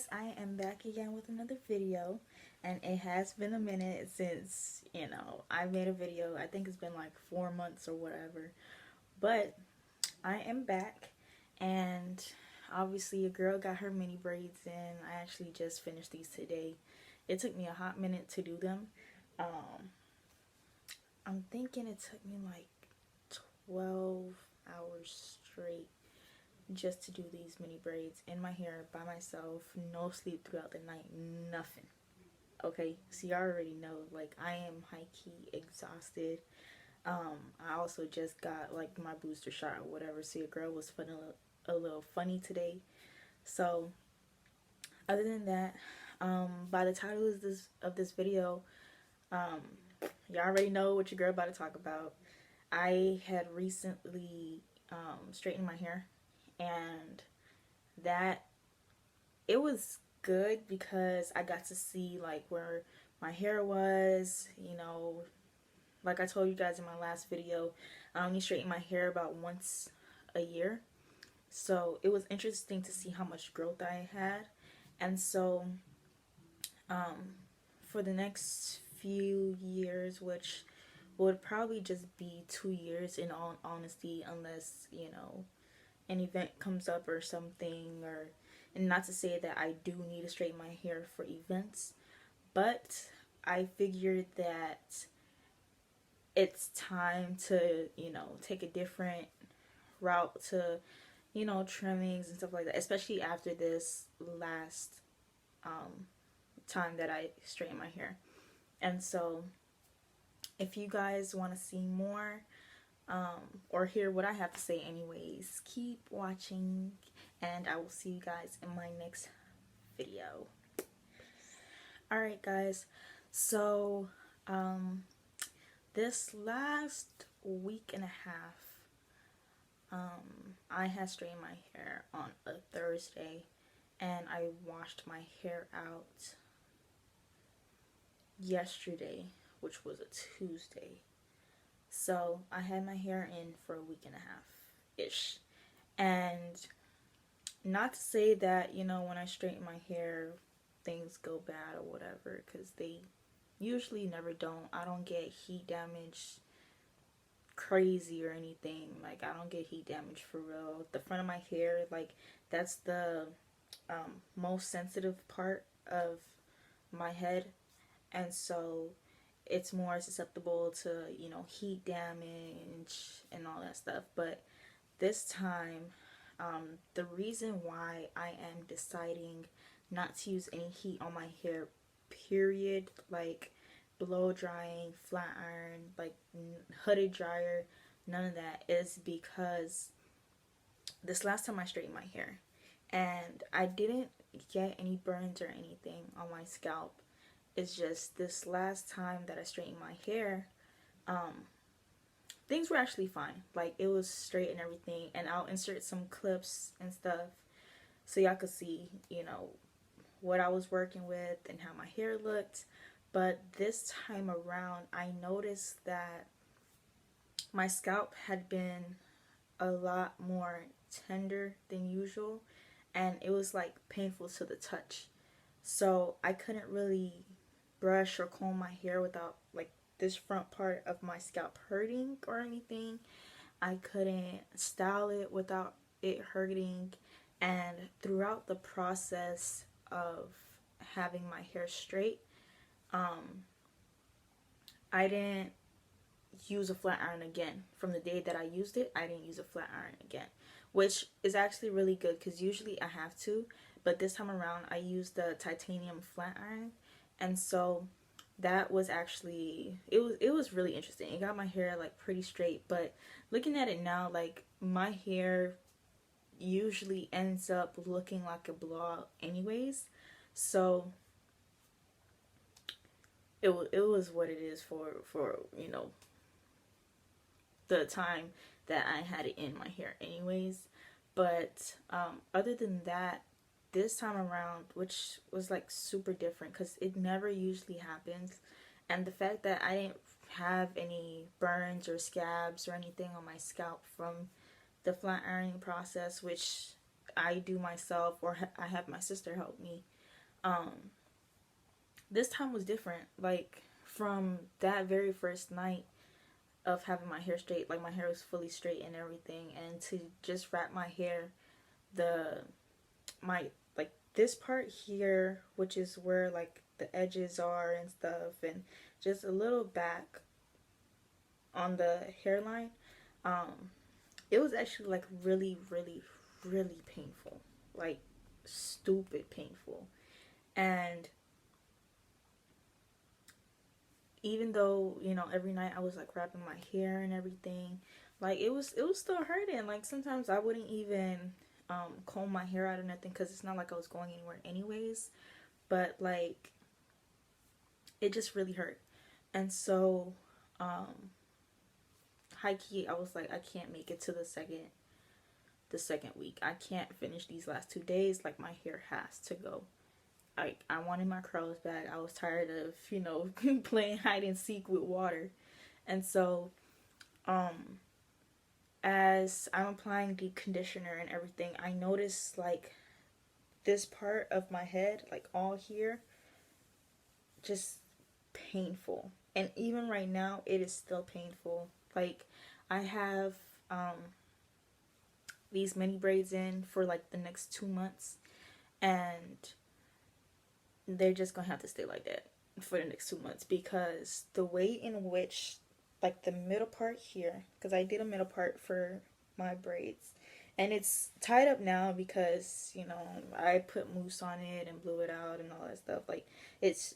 guys, I am back again with another video, and it has been a minute since, I made a video. I think it's been like 4 months or whatever, but I am back, and obviously a girl got her mini braids in. I actually just finished these today. It took me a hot minute to do them. Um, I'm thinking it took me like 12 hours straight just to do these mini braids in my hair by myself, no sleep throughout the night, nothing. Okay, so you already know, like, I am high key exhausted. I also just got like my booster shot or whatever, so your girl was feeling a little funny today. So other than that, by the title of this video, um, you already know what your girl about to talk about. I had recently straightened my hair, and that it was good because I got to see like where my hair was, like I told you guys in my last video, I only straighten my hair about once a year. So it was interesting to see how much growth I had. And so um, for the next few years, which would probably just be 2 years in all honesty, unless, an event comes up or something, or and not to say that I do need to straighten my hair for events, but I figured that it's time to, take a different route to, trimmings and stuff like that, especially after this last um, time that I straightened my hair. And so, if you guys want to see more, or hear what I have to say, anyways, keep watching, and I will see you guys in my next video. Alright, guys, so this last week and a half, I had straightened my hair on a Thursday, and I washed my hair out yesterday, which was a Tuesday. So I had my hair in for a week and a half ish. And not to say that, when I straighten my hair, things go bad or whatever, because they usually never don't. I don't get heat damage crazy or anything. Like, I don't get heat damage for real. The front of my hair, like, that's the most sensitive part of my head. And so it's more susceptible to, heat damage and all that stuff. But this time, the reason why I am deciding not to use any heat on my hair, period, like blow drying, flat iron, like hooded dryer, none of that, is because this last time I straightened my hair, and I didn't get any burns or anything on my scalp. It's just this last time that I straightened my hair, things were actually fine. Like, it was straight and everything. And I'll insert some clips and stuff so y'all could see, what I was working with and how my hair looked. But this time around, I noticed that my scalp had been a lot more tender than usual, and it was like painful to the touch. So I couldn't really brush or comb my hair without like this front part of my scalp hurting or anything. I couldn't style it without it hurting. And throughout the process of having my hair straight, I didn't use a flat iron again. From the day that I used it, I didn't use a flat iron again, which is actually really good because usually I have to, but this time around I used the titanium flat iron. And so that was actually, it was really interesting. It got my hair like pretty straight, but looking at it now, like, my hair usually ends up looking like a blowout anyways. So it was what it is for the time that I had it in my hair anyways. But other than that, this time around, which was like super different because it never usually happens, and the fact that I didn't have any burns or scabs or anything on my scalp from the flat ironing process, which I do myself, or I have my sister help me. This time was different. Like, from that very first night of having my hair straight, like my hair was fully straight and everything, and to just wrap my hair, the my like this part here, which is where like the edges are and stuff, and just a little back on the hairline, it was actually like really, really, really painful, like stupid painful. And even though, you know, every night I was like wrapping my hair and everything, like it was still hurting. Like sometimes I wouldn't even comb my hair out or nothing, because it's not like I was going anywhere anyways, but like it just really hurt. And so high key, I was like, I can't make it to the second week. I can't finish these last 2 days. Like, my hair has to go. Like, I wanted my curls back. I was tired of, you know, playing hide and seek with water. And so as I'm applying the conditioner and everything, I noticed like this part of my head, like all here, just painful. And even right now, it is still painful. Like, I have these mini braids in for like the next 2 months, and they're just gonna have to stay like that for the next 2 months, because the way in which, like, the middle part here, because I did a middle part for my braids, and it's tied up now because, you know, I put mousse on it and blew it out and all that stuff. Like, it's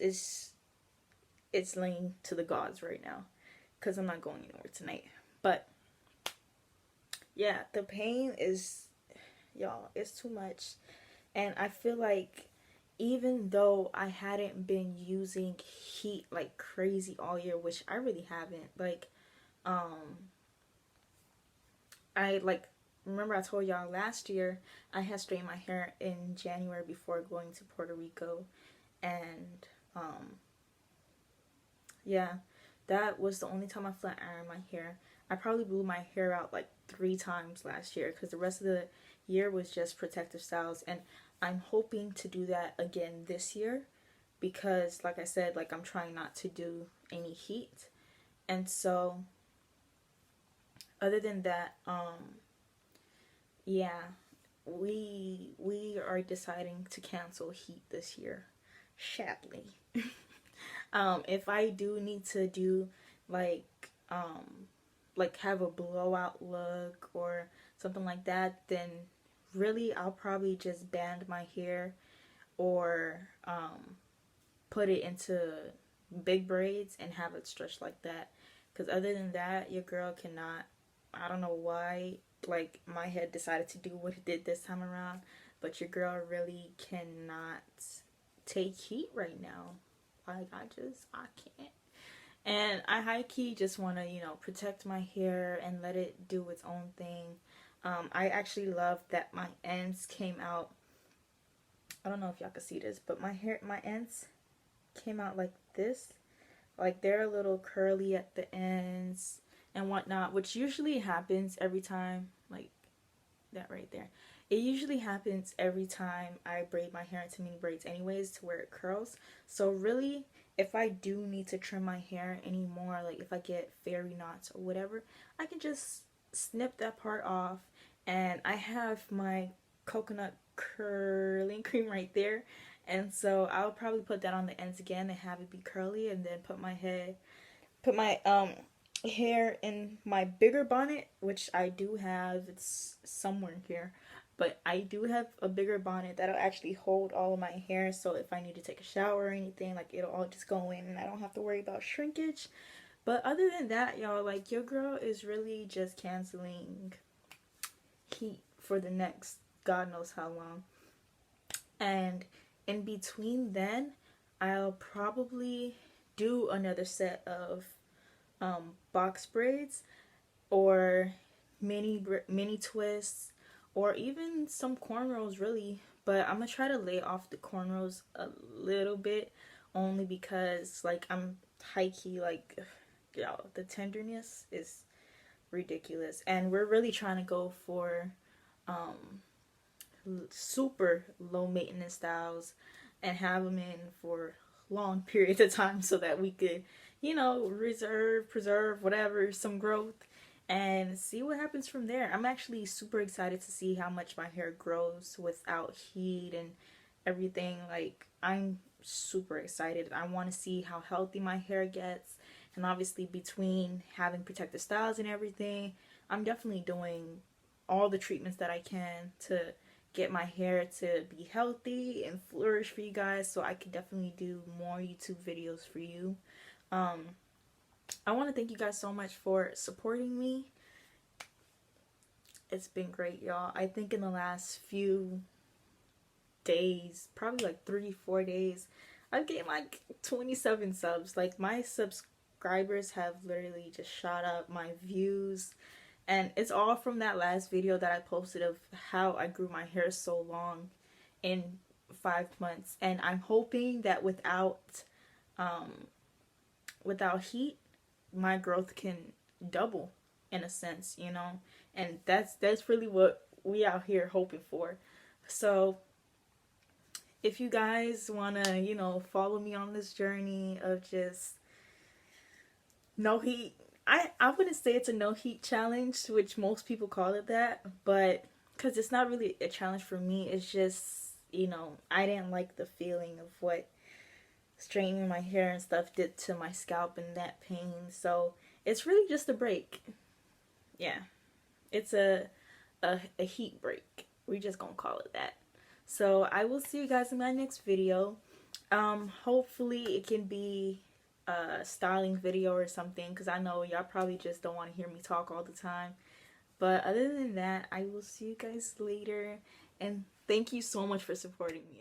laying to the gods right now, because I'm not going anywhere tonight. But yeah, the pain is, y'all, it's too much. And I feel like even though I hadn't been using heat like crazy all year, which I really haven't, like, I like, remember I told y'all last year I had straightened my hair in January before going to Puerto Rico, and yeah, that was the only time I flat ironed my hair. I probably blew my hair out like 3 times last year, because the rest of the year was just protective styles, and I'm hoping to do that again this year, because like I said, like, I'm trying not to do any heat. And so other than that, yeah, we are deciding to cancel heat this year, sadly. If I do need to do like have a blowout look or something like that, then really I'll probably just band my hair, or put it into big braids and have it stretched like that. Because other than that, your girl cannot. I don't know why, like, my head decided to do what it did this time around, but your girl really cannot take heat right now. Like, I can't. And I high key just want to, you know, protect my hair and let it do its own thing. I actually love that my ends came out. I don't know if y'all can see this, but my ends came out like this. Like, they're a little curly at the ends and whatnot, which usually happens every time, like that right there. It usually happens every time I braid my hair into mini braids anyways, to where it curls. So really, if I do need to trim my hair anymore, like if I get fairy knots or whatever, I can just snip that part off. And I have my coconut curling cream right there, and so I'll probably put that on the ends again and have it be curly, and then put my hair in my bigger bonnet, which I do have. It's somewhere here, but I do have a bigger bonnet that'll actually hold all of my hair, so if I need to take a shower or anything, like, it'll all just go in and I don't have to worry about shrinkage. But other than that, y'all, like, your girl is really just canceling heat for the next God knows how long. And in between then, I'll probably do another set of box braids, or mini twists, or even some cornrows, really. But I'm gonna try to lay off the cornrows a little bit, only because, like, I'm high key, like, y'all, the tenderness is ridiculous, and we're really trying to go for super low maintenance styles and have them in for long periods of time so that we could, you know, preserve, whatever, some growth and see what happens from there. I'm actually super excited to see how much my hair grows without heat and everything. Like, I'm super excited. I want to see how healthy my hair gets. And obviously, between having protective styles and everything, I'm definitely doing all the treatments that I can to get my hair to be healthy and flourish for you guys, so I could definitely do more YouTube videos for you. I want to thank you guys so much for supporting me. It's been great, y'all. I think in the last few days, probably like 3-4 days, I've gained like 27 subs. Like, my subscribers have literally just shot up, my views, and it's all from that last video that I posted of how I grew my hair so long in 5 months. And I'm hoping that without heat, my growth can double in a sense, you know. And that's really what we out here hoping for. So if you guys want to, you know, follow me on this journey of just no heat, I wouldn't say it's a no heat challenge, which most people call it that, but because it's not really a challenge for me. It's just, you know, I didn't like the feeling of what straightening my hair and stuff did to my scalp and that pain. So it's really just a break. Yeah, it's a heat break. We just gonna call it that. So I will see you guys in my next video. Hopefully it can be a styling video or something, because I know y'all probably just don't want to hear me talk all the time. But other than that, I will see you guys later, and thank you so much for supporting me.